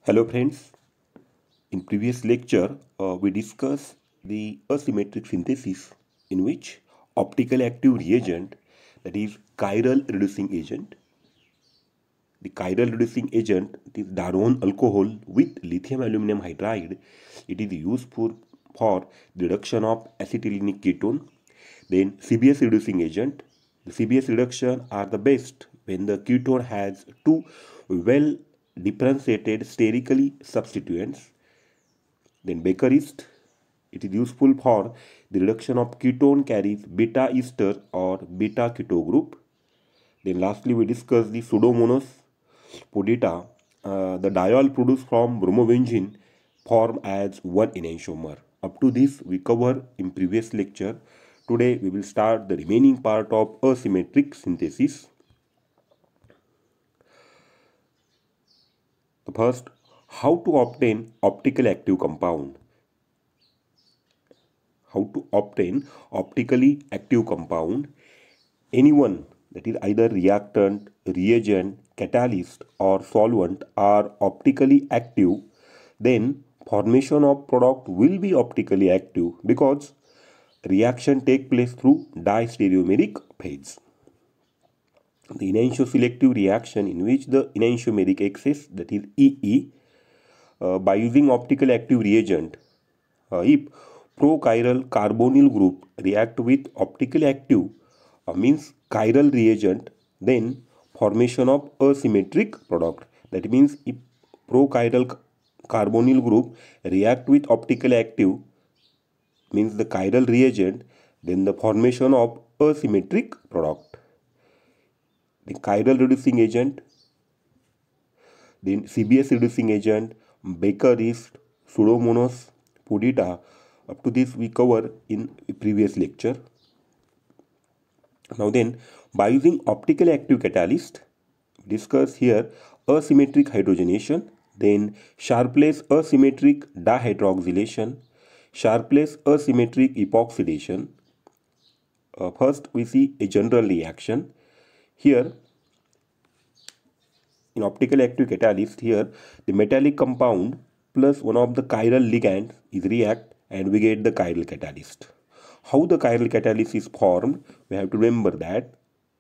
Hello friends, in previous lecture we discussed the asymmetric synthesis in which optically active reagent, that is chiral reducing agent, the chiral reducing agent, it is Darwin alcohol with lithium aluminum hydride. It is useful for the reduction of acetylenic ketone. Then CBS reducing agent, the CBS reduction are the best when the ketone has two well differentiated sterically substituents. Then Bakerist, it is useful for the reduction of ketone carries beta ester or beta keto group. Then lastly we discuss the Pseudomonas pudita, the diol produced from bromobenzene form as one enantiomer. Up to this we cover in previous lecture. Today we will start the remaining part of asymmetric synthesis. The first, how to obtain optically active compound. How to obtain optically active compound. Anyone, that is either reactant, reagent, catalyst or solvent, are optically active, then formation of product will be optically active because reaction take place through distereomeric phase. The enantioselective reaction in which the enantiomeric excess, that is EE, by using optically active reagent, if prochiral carbonyl group react with optically active means chiral reagent, then formation of asymmetric product. That means if prochiral carbonyl group react with optically active means the chiral reagent, then the formation of asymmetric product. The chiral reducing agent, then CBS reducing agent, Bakerist, Pseudomonas pudita. Up to this we cover in previous lecture. Now then, by using optically active catalyst, discuss here asymmetric hydrogenation, then Sharpless asymmetric dihydroxylation, Sharpless asymmetric epoxidation. First we see a general reaction. Here in optically active catalyst, here the metallic compound plus one of the chiral ligands is react and we get the chiral catalyst. How the chiral catalyst is formed? We have to remember that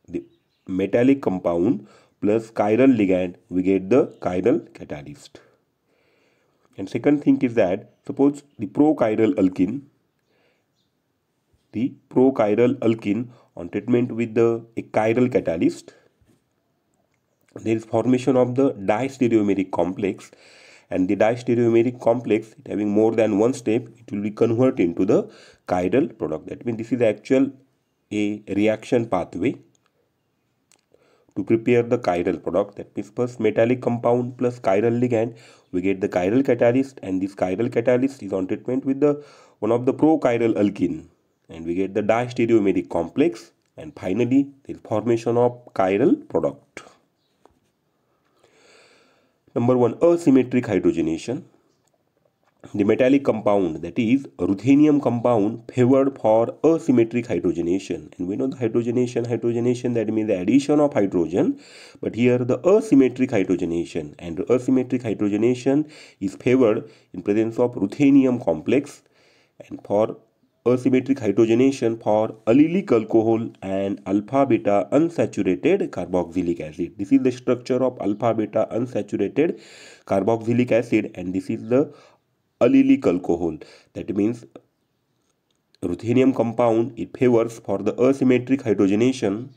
the metallic compound plus chiral ligand, we get the chiral catalyst. And second thing is that suppose the prochiral alkene on treatment with the a chiral catalyst, there is formation of the distereomeric complex, and the distereomeric complex having more than one step, it will be converted into the chiral product. That means this is actual a reaction pathway to prepare the chiral product. That means first metallic compound plus chiral ligand, we get the chiral catalyst, and this chiral catalyst is on treatment with the one of the prochiral alkene, and we get the distereomeric complex, and finally the formation of chiral product. Number one, asymmetric hydrogenation. The metallic compound, that is ruthenium compound, favored for asymmetric hydrogenation. And we know the hydrogenation, that means the addition of hydrogen. But here the asymmetric hydrogenation, and asymmetric hydrogenation is favored in presence of ruthenium complex, and for asymmetric hydrogenation for allylic alcohol and alpha beta unsaturated carboxylic acid. This is the structure of alpha beta unsaturated carboxylic acid, and this is the allylic alcohol. That means ruthenium compound, it favors for the asymmetric hydrogenation.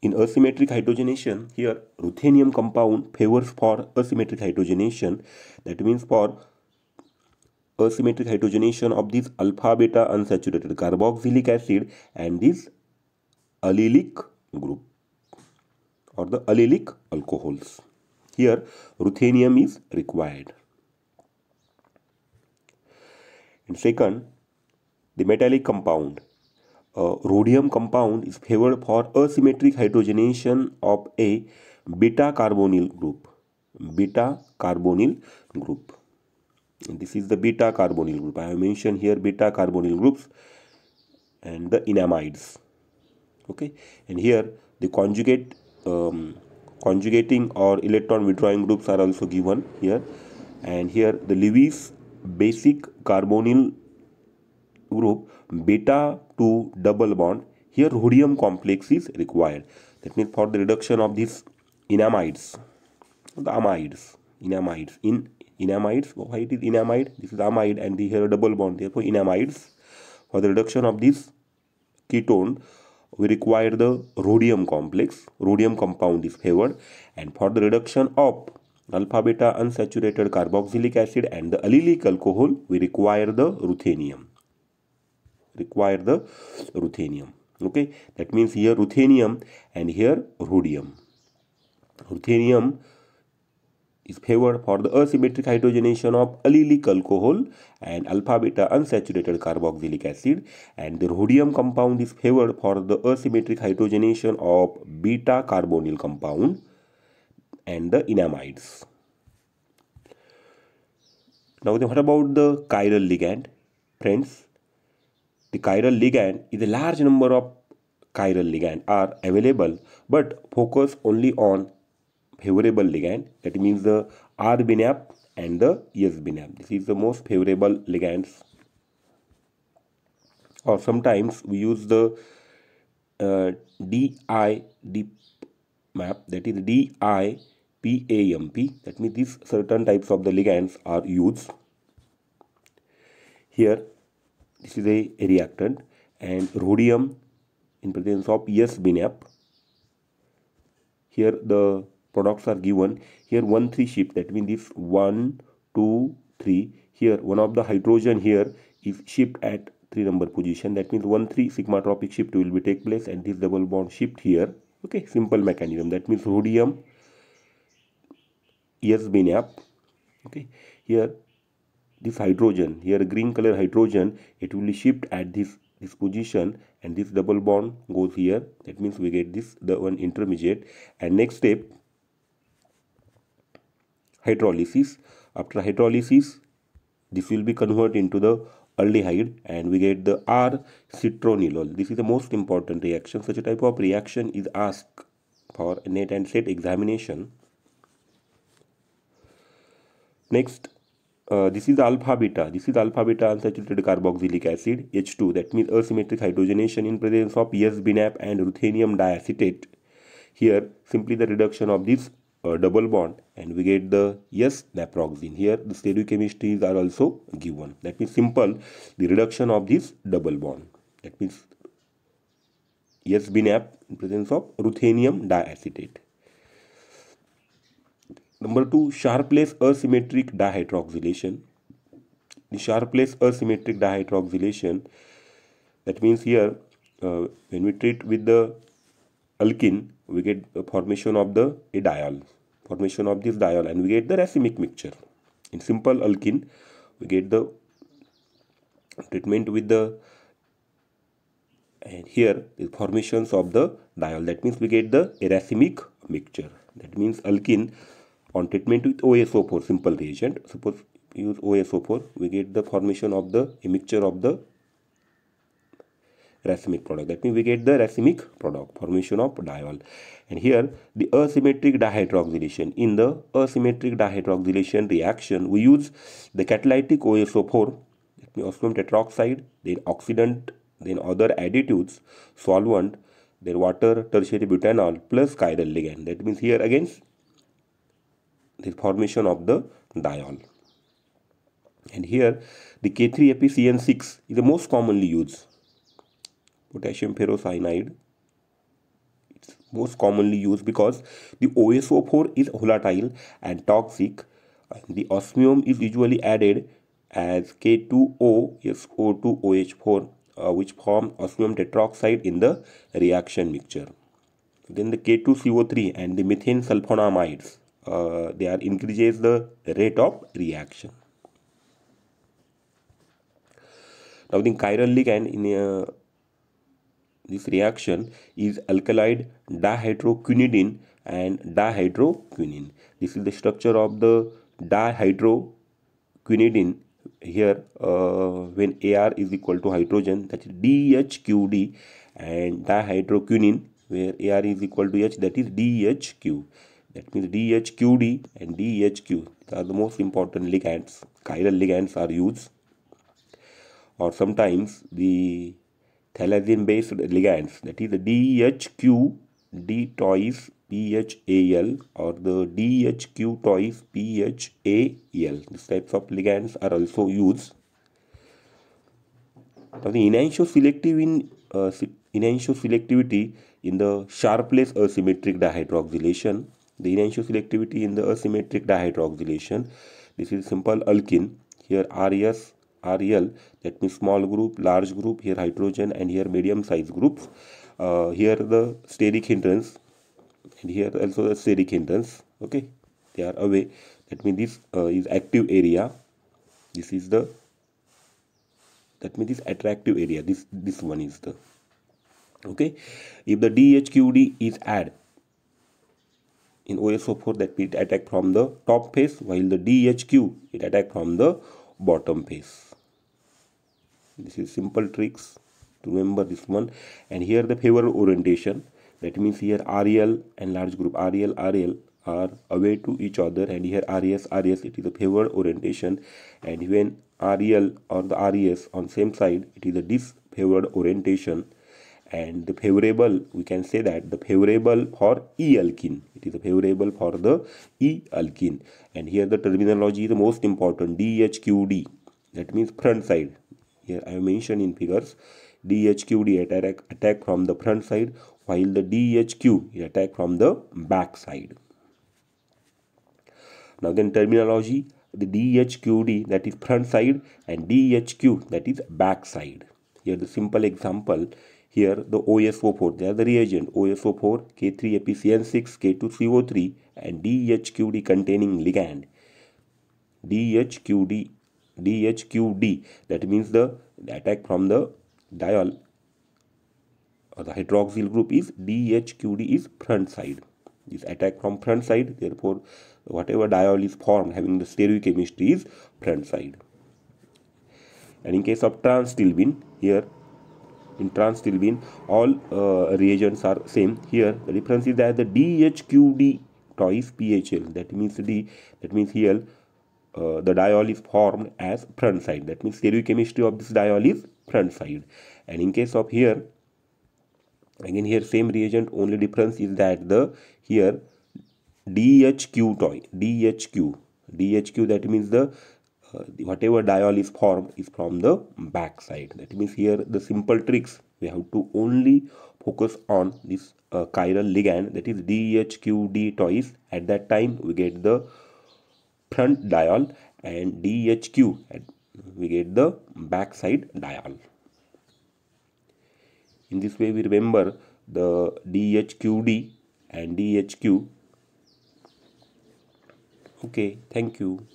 In asymmetric hydrogenation, here ruthenium compound favors for asymmetric hydrogenation. That means for asymmetric hydrogenation of this alpha beta unsaturated carboxylic acid and this allylic group or the allylic alcohols. Here ruthenium is required. And second, the metallic compound, rhodium compound is favored for asymmetric hydrogenation of a beta carbonyl group. And this is the beta carbonyl group. I have mentioned here beta carbonyl groups and the enamides. Okay, and here the conjugate conjugating or electron withdrawing groups are also given here. And here the Lewis basic carbonyl group beta to double bond. Here rhodium complex is required. That means for the reduction of these enamides, the amides, enamides, in enamides, why it is enamide? This is amide and the here double bond, therefore enamides. For the reduction of this ketone, we require the rhodium complex. Rhodium compound is favored. And for the reduction of alpha beta unsaturated carboxylic acid and the allylic alcohol, we require the ruthenium. Okay, that means here ruthenium and here rhodium. Ruthenium is favored for the asymmetric hydrogenation of allylic alcohol and alpha beta unsaturated carboxylic acid, and the rhodium compound is favored for the asymmetric hydrogenation of beta carbonyl compound and the enamides. Now what about the chiral ligand? Friends, the chiral ligand is a large number of chiral ligand are available, but focus only on favorable ligand, that means the R-binap and the S-binap. This is the most favorable ligands. Or sometimes we use the DI map, that is DIPAMP. That means these certain types of the ligands are used. Here this is a reactant, and rhodium in presence of S-binap. Here the products are given. Here 1,3 shift, that means this 1, 2, 3. Here one of the hydrogen here is shift at 3 number position. That means 1,3 sigmatropic shift will be take place, and this double bond shift here. Okay, simple mechanism. That means rhodium S-binap. Okay, here this hydrogen, here green color hydrogen, it will shift at this position, and this double bond goes here. That means we get this, the one intermediate. And next step, hydrolysis. After hydrolysis, this will be converted into the aldehyde, and we get the R-citronilol. This is the most important reaction. Such a type of reaction is asked for NET and SET examination. Next, this is alpha beta. This is alpha beta unsaturated carboxylic acid, H2. That means asymmetric hydrogenation in presence of S-binap and ruthenium diacetate. Here simply the reduction of this double bond, and we get the S-naproxene. Here the stereochemistries are also given. That means simple, the reduction of this double bond. That means S-binap in presence of ruthenium diacetate. Number 2, Sharpless asymmetric dihydroxylation. The Sharpless asymmetric dihydroxylation, that means here when we treat with the alkene, we get the formation of the diol, formation of this diol, and we get the racemic mixture. In simple alkene, we get the treatment with the, and here the formations of the diol. That means we get the racemic mixture. That means alkene on treatment with OSO4, simple reagent, suppose use OSO4, we get the formation of the mixture of the racemic product. That means we get the racemic product, formation of diol. And here the asymmetric dihydroxylation. In the asymmetric dihydroxylation reaction, we use the catalytic OSO4, that means osmium tetroxide, then oxidant, then other additives, solvent, then water, tertiary butanol plus chiral ligand. That means here again the formation of the diol. And here the K3FeCN6 is the most commonly used. Potassium ferrocyanide, it's most commonly used because the OSO4 is volatile and toxic, and the osmium is usually added as K2OSO2OH4, which form osmium tetroxide in the reaction mixture. Then the K2CO3 and the methane sulfonamides, they are increases the rate of reaction. Now the chiral ligand in this reaction is alkaloid dihydroquinidine and dihydroquinine. This is the structure of the dihydroquinidine. Here when Ar is equal to hydrogen, that is DHQD, and dihydroquinine where Ar is equal to H, that is DHQ. That means DHQD and DHQ. These are the most important ligands. Chiral ligands are used, or sometimes the thalazine based ligands, that is the DHQ D twice PHAL or the DHQ twice PHAL. These types of ligands are also used. Now the enantioselectivity in the Sharpless asymmetric dihydroxylation. The enantioselectivity in the asymmetric dihydroxylation. This is simple alkene. Here RS, RL, that means small group, large group, here hydrogen, and here medium size groups. Here the steric hindrance, and here also the steric hindrance. Okay, they are away. That means this is active area. This is the, that means this attractive area. This one is the, okay. If the DHQD is add in OSO4, that it attack from the top face, while the DHQ it attack from the bottom face. This is simple tricks to remember this one. And here the favorable orientation, that means here RL and large group RL are away to each other, and here RS it is a favored orientation, and when RL or the RS on same side, it is a disfavored orientation. And the favorable, we can say that the favorable for E alkene, it is a favorable for the E alkene. And here the terminology is the most important, DHQD, that means front side. Here I have mentioned in figures, DHQD attack from the front side, while the DHQ attack from the back side. Now then terminology, the DHQD, that is front side, and DHQ, that is back side. Here the simple example, here the OSO4, they are the reagent, OSO4, K3APCN6, K2CO3, and DHQD containing ligand. DHQD, that means the attack from the diol or the hydroxyl group is DHQD is front side. This attack from front side, therefore whatever diol is formed having the stereochemistry is front side. And in case of transtillbin, here in transtillbin all reagents are same. Here the difference is that the DHQD twice PHL, that means here the diol is formed as front side, that means stereochemistry of this diol is front side. And in case of here, again here same reagent, only difference is that the here DHQ, that means the whatever diol is formed is from the back side. That means here the simple tricks, we have to only focus on this chiral ligand, that is DHQD twice. At that time we get the front diol, and DHQ and we get the back side diol. In this way we remember the DHQD and DHQ. Okay, thank you.